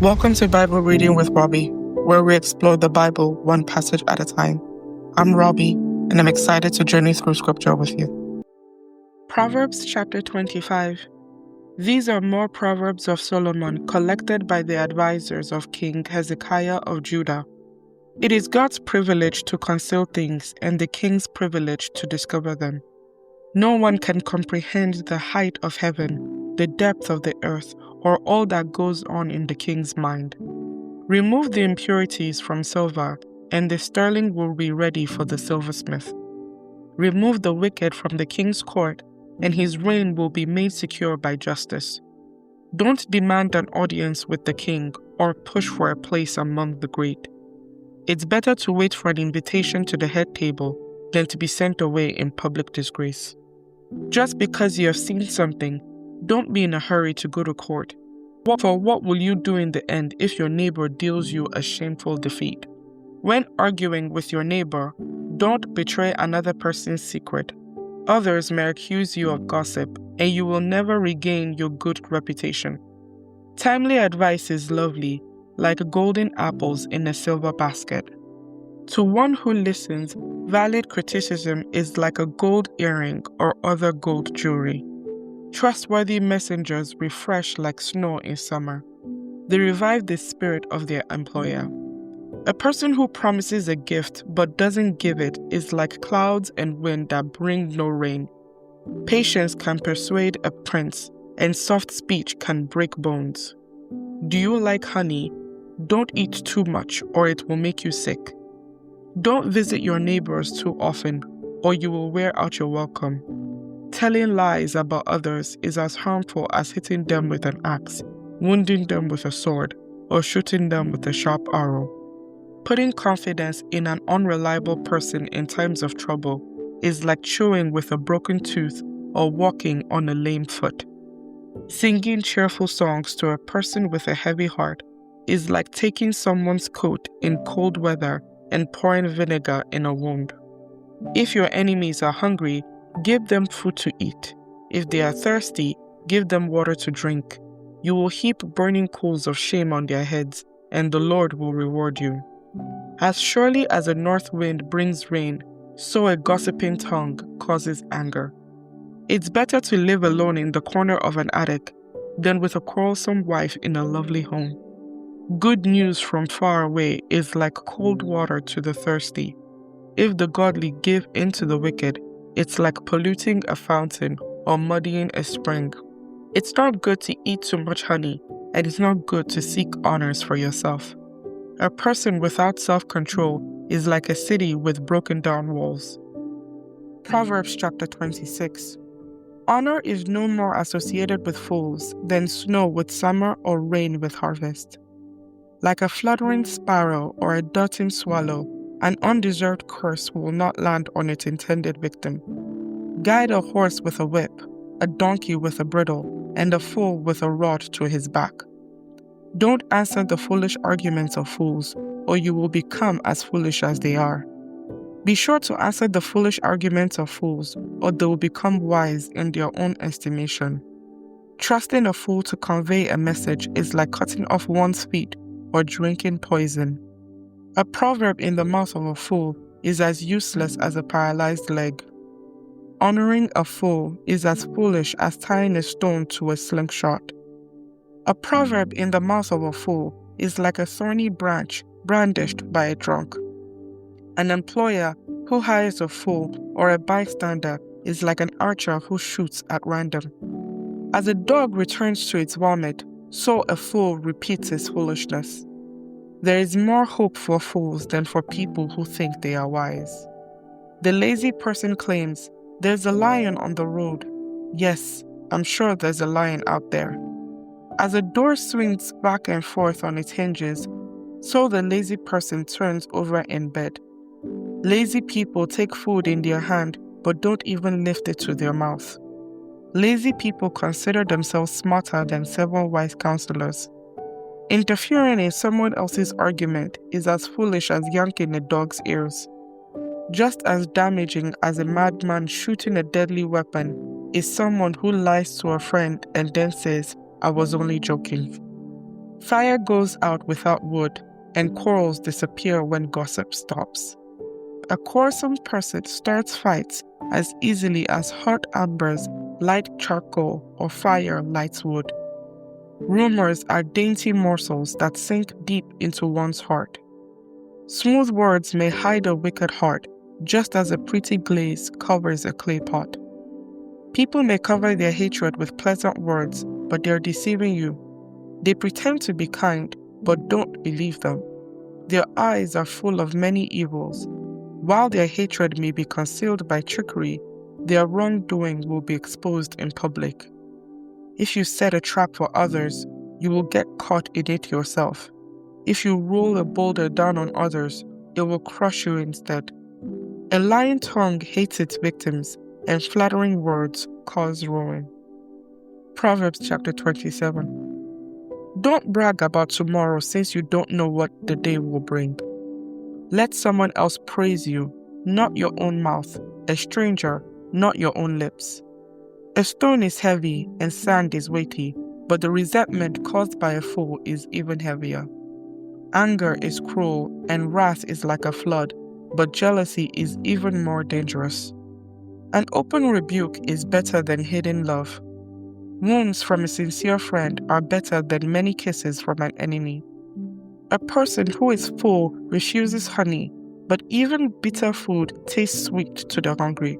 Welcome to Bible Reading with Robbie, where we explore the Bible one passage at a time. I'm Robbie, and I'm excited to journey through Scripture with you. Proverbs chapter 25. These are more Proverbs of Solomon collected by the advisors of King Hezekiah of Judah. It is God's privilege to conceal things and the king's privilege to discover them. No one can comprehend the height of heaven, the depth of the earth, or all that goes on in the king's mind. Remove the impurities from silver, and the sterling will be ready for the silversmith. Remove the wicked from the king's court, and his reign will be made secure by justice. Don't demand an audience with the king or push for a place among the great. It's better to wait for an invitation to the head table than to be sent away in public disgrace. Just because you have seen something, don't be in a hurry to go to court. For what will you do in the end if your neighbor deals you a shameful defeat? When arguing with your neighbor, don't betray another person's secret. Others may accuse you of gossip, and you will never regain your good reputation. Timely advice is lovely, like golden apples in a silver basket. To one who listens, valid criticism is like a gold earring or other gold jewelry. Trustworthy messengers refresh like snow in summer. They revive the spirit of their employer. A person who promises a gift but doesn't give it is like clouds and wind that bring no rain. Patience can persuade a prince, and soft speech can break bones. Do you like honey? Don't eat too much, or it will make you sick. Don't visit your neighbors too often, or you will wear out your welcome. Telling lies about others is as harmful as hitting them with an axe, wounding them with a sword, or shooting them with a sharp arrow. Putting confidence in an unreliable person in times of trouble is like chewing with a broken tooth or walking on a lame foot. Singing cheerful songs to a person with a heavy heart is like taking someone's coat in cold weather and pouring vinegar in a wound. If your enemies are hungry, give them food to eat. If they are thirsty, give them water to drink. You will heap burning coals of shame on their heads, and the Lord will reward you. As surely as a north wind brings rain, so a gossiping tongue causes anger. It's better to live alone in the corner of an attic than with a quarrelsome wife in a lovely home. Good news from far away is like cold water to the thirsty. If the godly give in to the wicked, it's like polluting a fountain or muddying a spring. It's not good to eat too much honey, and it's not good to seek honors for yourself. A person without self-control is like a city with broken down walls. Proverbs chapter 26. Honor is no more associated with fools than snow with summer or rain with harvest. Like a fluttering sparrow or a darting swallow, an undeserved curse will not land on its intended victim. Guide a horse with a whip, a donkey with a bridle, and a fool with a rod to his back. Don't answer the foolish arguments of fools, or you will become as foolish as they are. Be sure to answer the foolish arguments of fools, or they will become wise in their own estimation. Trusting a fool to convey a message is like cutting off one's feet or drinking poison. A proverb in the mouth of a fool is as useless as a paralyzed leg. Honoring a fool is as foolish as tying a stone to a slingshot. A proverb in the mouth of a fool is like a thorny branch brandished by a drunk. An employer who hires a fool or a bystander is like an archer who shoots at random. As a dog returns to its vomit, so a fool repeats his foolishness. There is more hope for fools than for people who think they are wise. The lazy person claims, "There's a lion on the road." Yes, I'm sure there's a lion out there. As a door swings back and forth on its hinges, so the lazy person turns over in bed. Lazy people take food in their hand but don't even lift it to their mouth. Lazy people consider themselves smarter than 7 wise counselors. Interfering in someone else's argument is as foolish as yanking a dog's ears. Just as damaging as a madman shooting a deadly weapon is someone who lies to a friend and then says, "I was only joking." Fire goes out without wood, and quarrels disappear when gossip stops. A quarrelsome person starts fights as easily as hot embers light charcoal or fire lights wood. Rumors are dainty morsels that sink deep into one's heart. Smooth words may hide a wicked heart, just as a pretty glaze covers a clay pot. People may cover their hatred with pleasant words, but they're deceiving you. They pretend to be kind, but don't believe them. Their eyes are full of many evils. While their hatred may be concealed by trickery, their wrongdoing will be exposed in public. If you set a trap for others, you will get caught in it yourself. If you roll a boulder down on others, it will crush you instead. A lying tongue hates its victims, and flattering words cause ruin. Proverbs chapter 27. Don't brag about tomorrow since you don't know what the day will bring. Let someone else praise you, not your own mouth, a stranger, not your own lips. A stone is heavy and sand is weighty, but the resentment caused by a fool is even heavier. Anger is cruel and wrath is like a flood, but jealousy is even more dangerous. An open rebuke is better than hidden love. Wounds from a sincere friend are better than many kisses from an enemy. A person who is full refuses honey, but even bitter food tastes sweet to the hungry.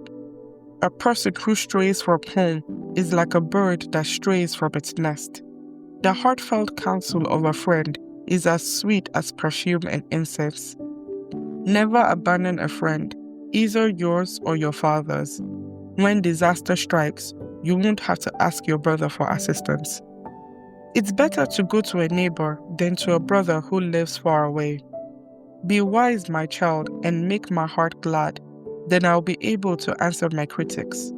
A person who strays from home is like a bird that strays from its nest. The heartfelt counsel of a friend is as sweet as perfume and incense. Never abandon a friend, either yours or your father's. When disaster strikes, you won't have to ask your brother for assistance. It's better to go to a neighbor than to a brother who lives far away. Be wise, my child, and make my heart glad. Then I'll be able to answer my critics.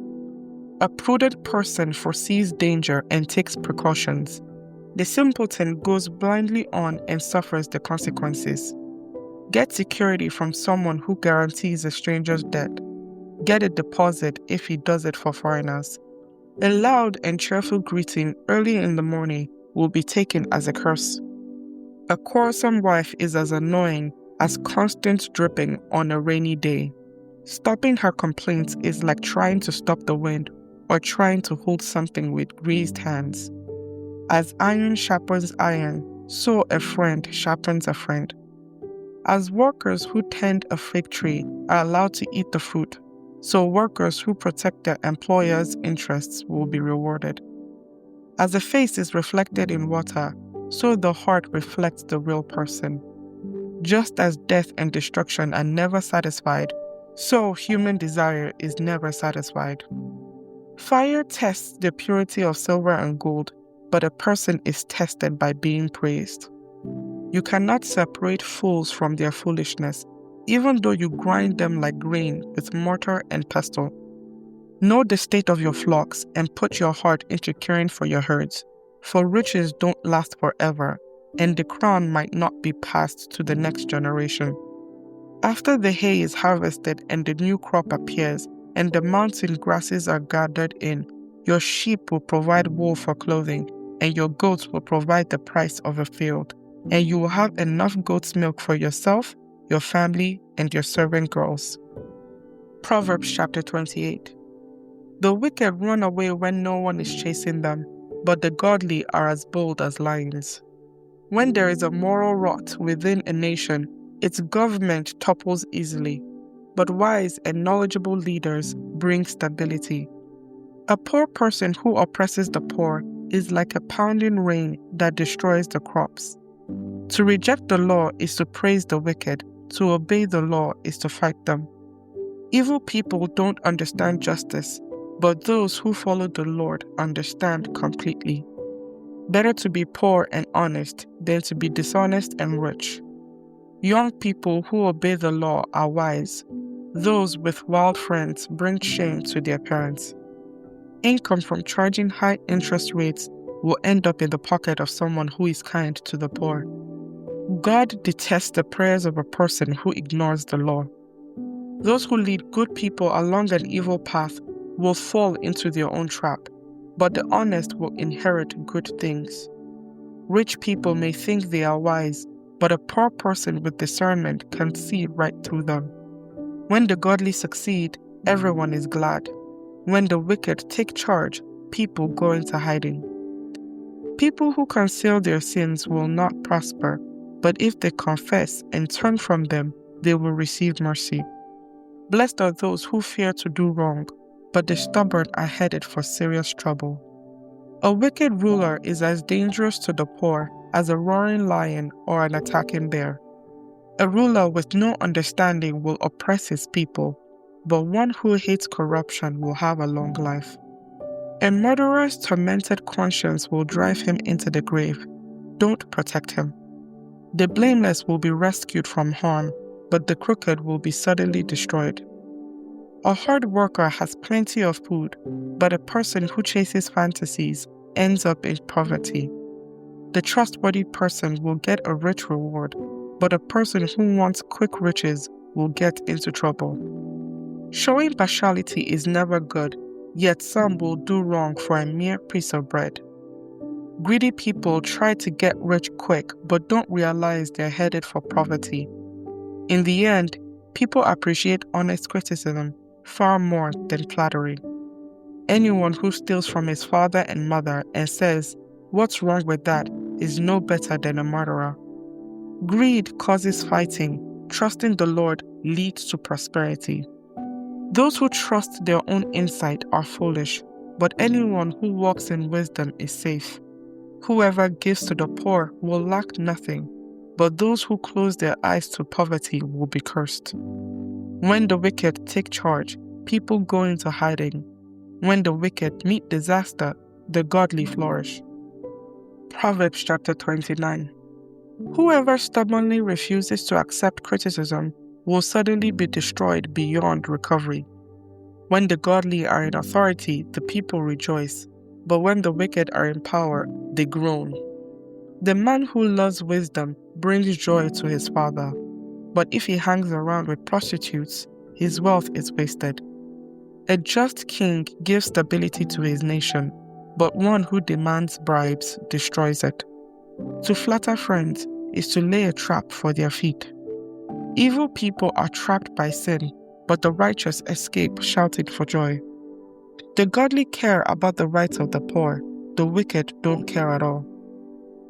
A prudent person foresees danger and takes precautions. The simpleton goes blindly on and suffers the consequences. Get security from someone who guarantees a stranger's debt. Get a deposit if he does it for foreigners. A loud and cheerful greeting early in the morning will be taken as a curse. A quarrelsome wife is as annoying as constant dripping on a rainy day. Stopping her complaints is like trying to stop the wind or trying to hold something with greased hands. As iron sharpens iron, so a friend sharpens a friend. As workers who tend a fig tree are allowed to eat the fruit, so workers who protect their employer's interests will be rewarded. As a face is reflected in water, so the heart reflects the real person. Just as death and destruction are never satisfied, so human desire is never satisfied. Fire tests the purity of silver and gold, but a person is tested by being praised. You cannot separate fools from their foolishness, even though you grind them like grain with mortar and pestle. Know the state of your flocks and put your heart into caring for your herds, for riches don't last forever, and the crown might not be passed to the next generation. After the hay is harvested and the new crop appears, and the mountain grasses are gathered in, your sheep will provide wool for clothing, and your goats will provide the price of a field, and you will have enough goat's milk for yourself, your family, and your servant girls. Proverbs chapter 28. The wicked run away when no one is chasing them, but the godly are as bold as lions. When there is a moral rot within a nation, its government topples easily, but wise and knowledgeable leaders bring stability. A poor person who oppresses the poor is like a pounding rain that destroys the crops. To reject the law is to praise the wicked, to obey the law is to fight them. Evil people don't understand justice, but those who follow the Lord understand completely. Better to be poor and honest than to be dishonest and rich. Young people who obey the law are wise. Those with wild friends bring shame to their parents. Income from charging high interest rates will end up in the pocket of someone who is kind to the poor. God detests the prayers of a person who ignores the law. Those who lead good people along an evil path will fall into their own trap, but the honest will inherit good things. Rich people may think they are wise, but a poor person with discernment can see right through them. When the godly succeed, everyone is glad. When the wicked take charge, people go into hiding. People who conceal their sins will not prosper, but if they confess and turn from them, they will receive mercy. Blessed are those who fear to do wrong, but the stubborn are headed for serious trouble. A wicked ruler is as dangerous to the poor as a roaring lion or an attacking bear. A ruler with no understanding will oppress his people, but one who hates corruption will have a long life. A murderer's tormented conscience will drive him into the grave. Don't protect him. The blameless will be rescued from harm, but the crooked will be suddenly destroyed. A hard worker has plenty of food, but a person who chases fantasies ends up in poverty. The trustworthy person will get a rich reward, but a person who wants quick riches will get into trouble. Showing partiality is never good, yet some will do wrong for a mere piece of bread. Greedy people try to get rich quick, but don't realize they're headed for poverty. In the end, people appreciate honest criticism far more than flattery. Anyone who steals from his father and mother and says, "What's wrong with that?" is no better than a murderer. Greed causes fighting. Trusting the Lord leads to prosperity. Those who trust their own insight are foolish, but anyone who walks in wisdom is safe. Whoever gives to the poor will lack nothing, but those who close their eyes to poverty will be cursed. When the wicked take charge, people go into hiding. When the wicked meet disaster, the godly flourish. Proverbs chapter 29. Whoever stubbornly refuses to accept criticism will suddenly be destroyed beyond recovery. When the godly are in authority, the people rejoice, but when the wicked are in power, they groan. The man who loves wisdom brings joy to his father, but if he hangs around with prostitutes, his wealth is wasted. A just king gives stability to his nation, but one who demands bribes destroys it. To flatter friends is to lay a trap for their feet. Evil people are trapped by sin, but the righteous escape shouting for joy. The godly care about the rights of the poor, the wicked don't care at all.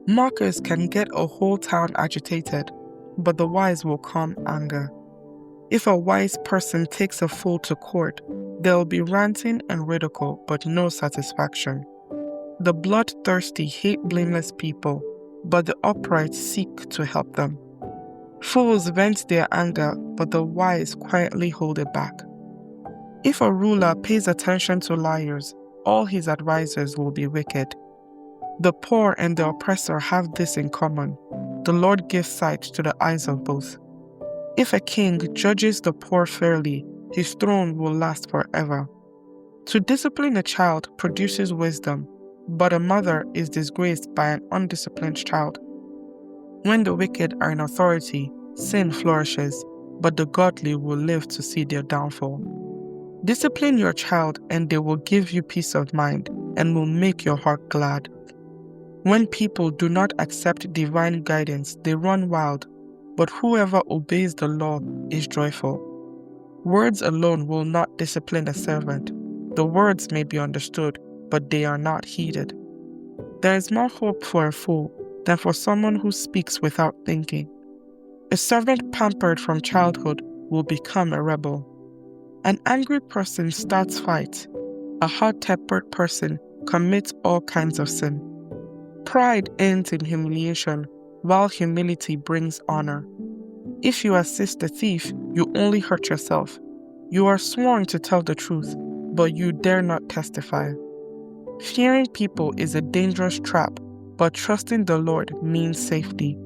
Mockers can get a whole town agitated, but the wise will calm anger. If a wise person takes a fool to court, there will be ranting and ridicule, but no satisfaction. The bloodthirsty hate blameless people, but the upright seek to help them. Fools vent their anger, but the wise quietly hold it back. If a ruler pays attention to liars, all his advisers will be wicked. The poor and the oppressor have this in common: the Lord gives sight to the eyes of both. If a king judges the poor fairly, his throne will last forever. To discipline a child produces wisdom, but a mother is disgraced by an undisciplined child. When the wicked are in authority, sin flourishes, but the godly will live to see their downfall. Discipline your child, and they will give you peace of mind and will make your heart glad. When people do not accept divine guidance, they run wild, but whoever obeys the law is joyful. Words alone will not discipline a servant. The words may be understood, but they are not heeded. There is more hope for a fool than for someone who speaks without thinking. A servant pampered from childhood will become a rebel. An angry person starts fights. A hot-tempered person commits all kinds of sin. Pride ends in humiliation, while humility brings honor. If you assist a thief, you only hurt yourself. You are sworn to tell the truth, but you dare not testify. Fearing people is a dangerous trap, but trusting the Lord means safety.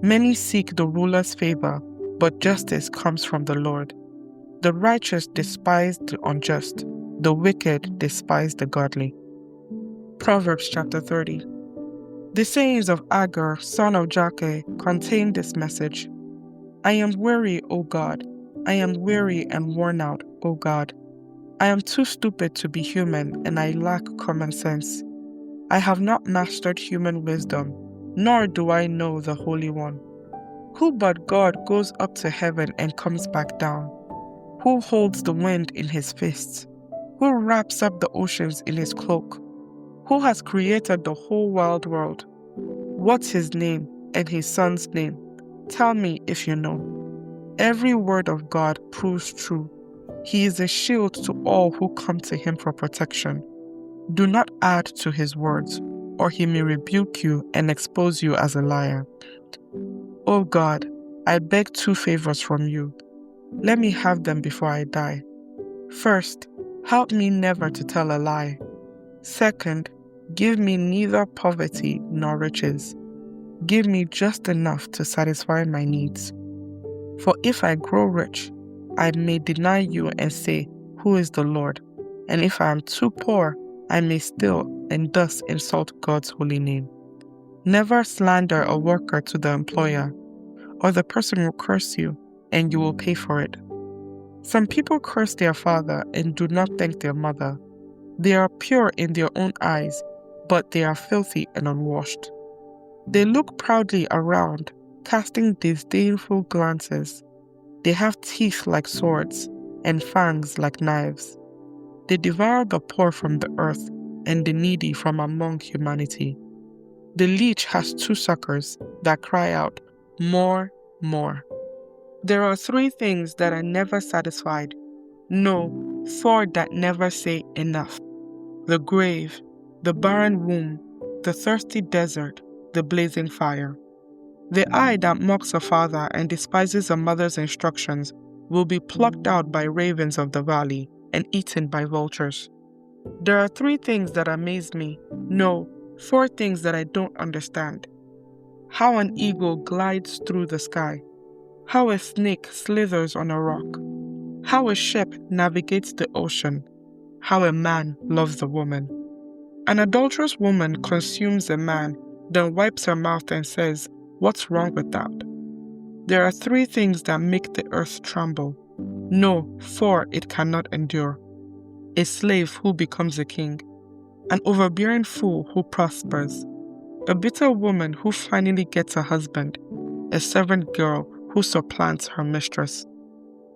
Many seek the ruler's favor, but justice comes from the Lord. The righteous despise the unjust. The wicked despise the godly. Proverbs chapter 30. The sayings of Agur, son of Jakeh, contain this message. I am weary, O God. I am weary and worn out, O God. I am too stupid to be human, and I lack common sense. I have not mastered human wisdom, nor do I know the Holy One. Who but God goes up to heaven and comes back down? Who holds the wind in his fists? Who wraps up the oceans in his cloak? Who has created the whole wide world? What's his name and his son's name? Tell me if you know. Every word of God proves true. He is a shield to all who come to him for protection. Do not add to his words, or he may rebuke you and expose you as a liar. O God, I beg 2 favors from you. Let me have them before I die. First, help me never to tell a lie. Second, give me neither poverty nor riches. Give me just enough to satisfy my needs. For if I grow rich, I may deny you and say, Who is the Lord? And if I am too poor, I may still and thus insult God's holy name. Never slander a worker to the employer, or the person will curse you, and you will pay for it. Some people curse their father and do not thank their mother. They are pure in their own eyes, but they are filthy and unwashed. They look proudly around, casting disdainful glances. They have teeth like swords and fangs like knives. They devour the poor from the earth and the needy from among humanity. The leech has 2 suckers that cry out, More, more. There are 3 things that are never satisfied. No, 4 that never say enough. The grave, the barren womb, the thirsty desert, the blazing fire. The eye that mocks a father and despises a mother's instructions will be plucked out by ravens of the valley and eaten by vultures. There are 3 things that amaze me. No, 4 things that I don't understand. How an eagle glides through the sky. How a snake slithers on a rock. How a ship navigates the ocean. How a man loves a woman. An adulterous woman consumes a man, then wipes her mouth and says, What's wrong with that? There are 3 things that make the earth tremble. No, 4 it cannot endure. A slave who becomes a king. An overbearing fool who prospers. A bitter woman who finally gets a husband. A servant girl who supplants her mistress.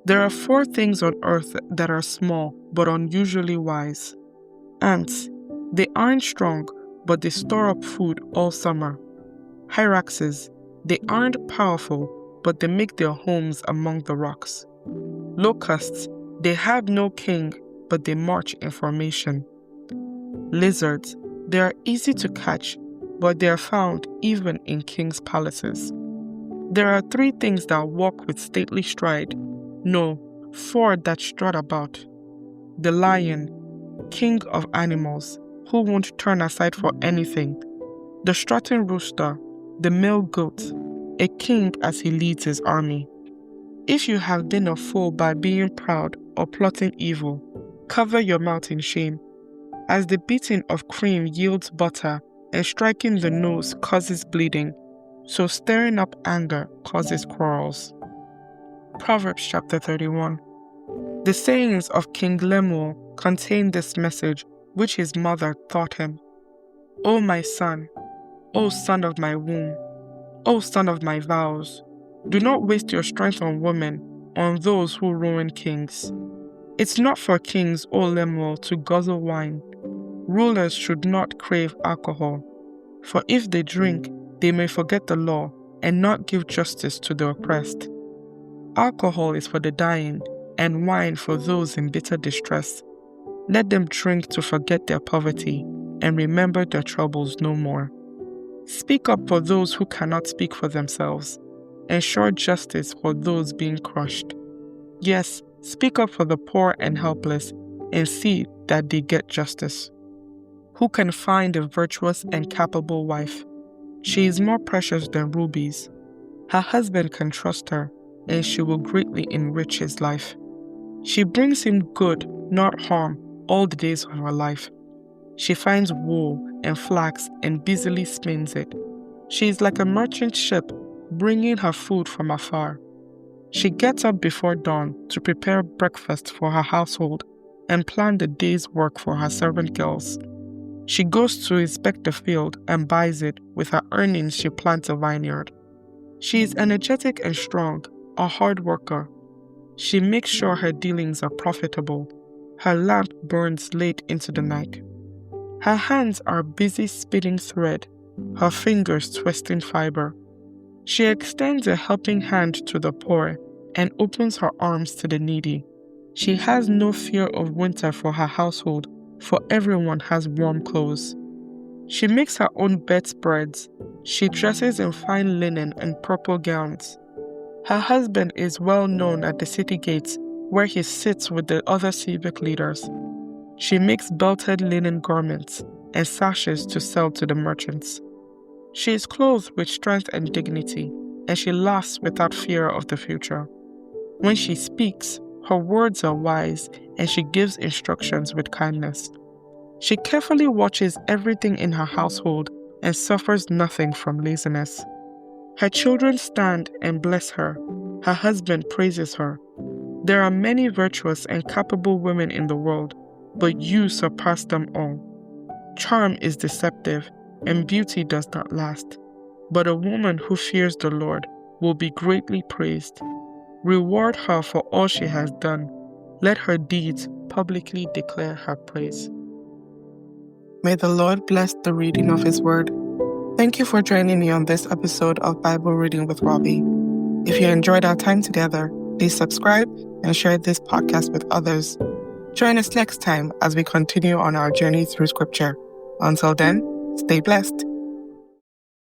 There are 4 things on earth that are small but unusually wise. Ants. They aren't strong, but they store up food all summer. Hyraxes. They aren't powerful, but they make their homes among the rocks. Locusts. They have no king, but they march in formation. Lizards. They are easy to catch, but they are found even in kings' palaces. There are 3 things that walk with stately stride. No, 4 that strut about. The lion, king of animals, who won't turn aside for anything. The strutting rooster, the male goat, a king as he leads his army. If you have been a fool by being proud or plotting evil, cover your mouth in shame. As the beating of cream yields butter and striking the nose causes bleeding, so stirring up anger causes quarrels. Proverbs chapter 31. The sayings of King Lemuel contain this message which his mother taught him. O my son, O son of my womb, O son of my vows, do not waste your strength on women, on those who ruin kings. It's not for kings, O Lemuel, to guzzle wine. Rulers should not crave alcohol, for if they drink, they may forget the law and not give justice to the oppressed. Alcohol is for the dying, and wine for those in bitter distress. Let them drink to forget their poverty and remember their troubles no more. Speak up for those who cannot speak for themselves. Ensure justice for those being crushed. Yes, speak up for the poor and helpless, and see that they get justice. Who can find a virtuous and capable wife? She is more precious than rubies. Her husband can trust her, and she will greatly enrich his life. She brings him good, not harm, all the days of her life. She finds wool and flax and busily spins it. She is like a merchant ship, bringing her food from afar. She gets up before dawn to prepare breakfast for her household and plan the day's work for her servant girls. She goes to inspect the field and buys it. With her earnings, she plants a vineyard. She is energetic and strong, a hard worker. She makes sure her dealings are profitable. Her lamp burns late into the night. Her hands are busy spinning thread, her fingers twisting fiber. She extends a helping hand to the poor and opens her arms to the needy. She has no fear of winter for her household, for everyone has warm clothes. She makes her own bedspreads. She dresses in fine linen and purple gowns. Her husband is well known at the city gates, where he sits with the other civic leaders. She makes belted linen garments and sashes to sell to the merchants. She is clothed with strength and dignity, and she laughs without fear of the future. When she speaks, her words are wise, and she gives instructions with kindness. She carefully watches everything in her household and suffers nothing from laziness. Her children stand and bless her. Her husband praises her. There are many virtuous and capable women in the world, but you surpass them all. Charm is deceptive, and beauty does not last. But a woman who fears the Lord will be greatly praised. Reward her for all she has done. Let her deeds publicly declare her praise. May the Lord bless the reading of His Word. Thank you for joining me on this episode of Bible Reading with Robbie. If you enjoyed our time together, please subscribe and share this podcast with others. Join us next time as we continue on our journey through Scripture. Until then, stay blessed.